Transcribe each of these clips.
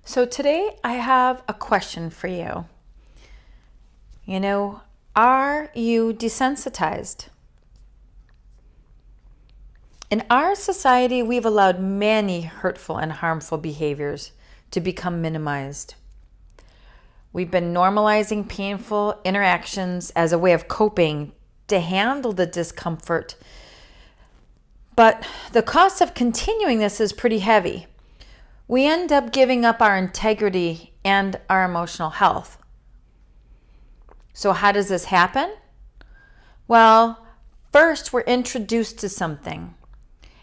So today I have a question for you. Are you desensitized? In our society, we've allowed many hurtful and harmful behaviors to become minimized. We've been normalizing painful interactions as a way of coping to handle the discomfort. But the cost of continuing this is pretty heavy. We end up giving up our integrity and our emotional health. So how does this happen? Well, first we're introduced to something.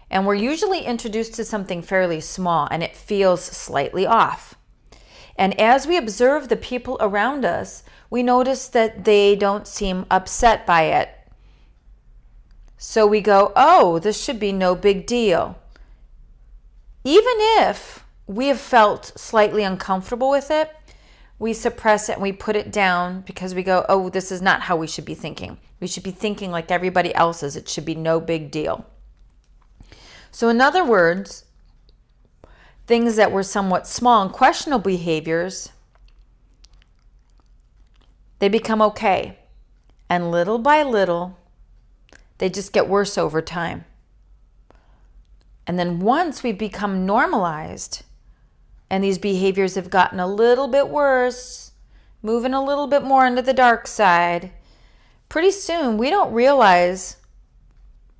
And we're usually introduced to something fairly small and it feels slightly off. And as we observe the people around us, we notice that they don't seem upset by it. So we go, oh, this should be no big deal. Even if we have felt slightly uncomfortable with it, we suppress it and we put it down because we go, oh, this is not how we should be thinking. We should be thinking like everybody else is. It should be no big deal. So in other words, things that were somewhat small and questionable behaviors, they become okay. And little by little, they just get worse over time. And then once we become normalized and these behaviors have gotten a little bit worse, moving a little bit more into the dark side, pretty soon we don't realize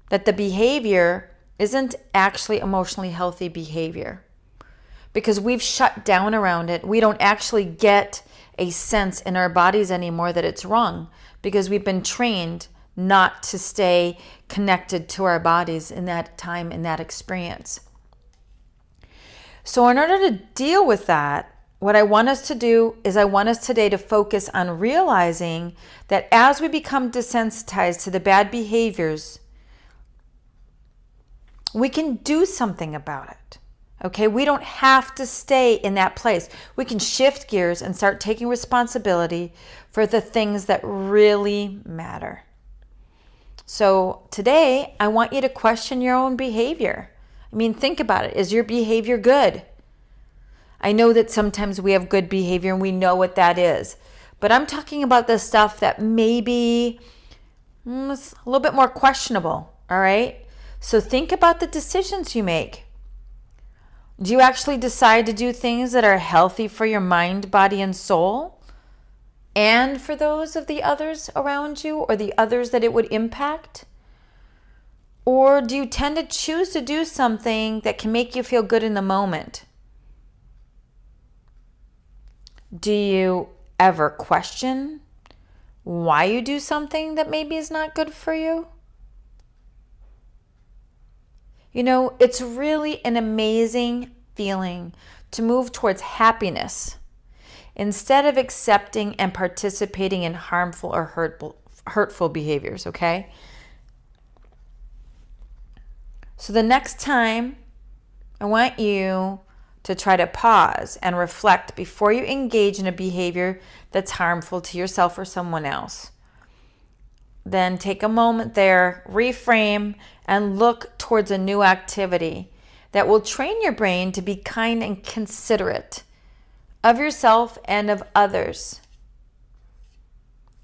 that the behavior isn't actually emotionally healthy behavior. Because we've shut down around it, we don't actually get a sense in our bodies anymore that it's wrong because we've been trained not to stay connected to our bodies in that time, in that experience. So in order to deal with that, what I want us to do is I want us today to focus on realizing that as we become desensitized to the bad behaviors, we can do something about it. Okay, we don't have to stay in that place. We can shift gears and start taking responsibility for the things that really matter. So today, I want you to question your own behavior. Think about it. Is your behavior good? I know that sometimes we have good behavior and we know what that is. But I'm talking about the stuff that maybe is a little bit more questionable, all right? So think about the decisions you make. Do you actually decide to do things that are healthy for your mind, body, and soul? And for those of the others around you or the others that it would impact? Or do you tend to choose to do something that can make you feel good in the moment? Do you ever question why you do something that maybe is not good for you? It's really an amazing feeling to move towards happiness instead of accepting and participating in harmful or hurtful behaviors, okay? So the next time, I want you to try to pause and reflect before you engage in a behavior that's harmful to yourself or someone else. Then take a moment there, reframe, and look towards a new activity that will train your brain to be kind and considerate of yourself and of others.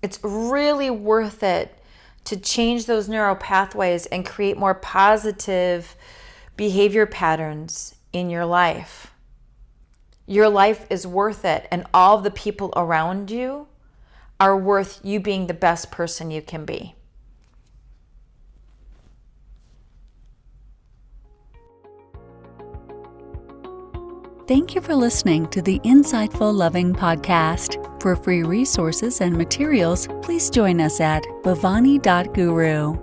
It's really worth it to change those neural pathways and create more positive behavior patterns in your life. Your life is worth it, and all of the people around you are worth you being the best person you can be. Thank you for listening to the Insightful Loving Podcast. For free resources and materials, please join us at bhavani.guru.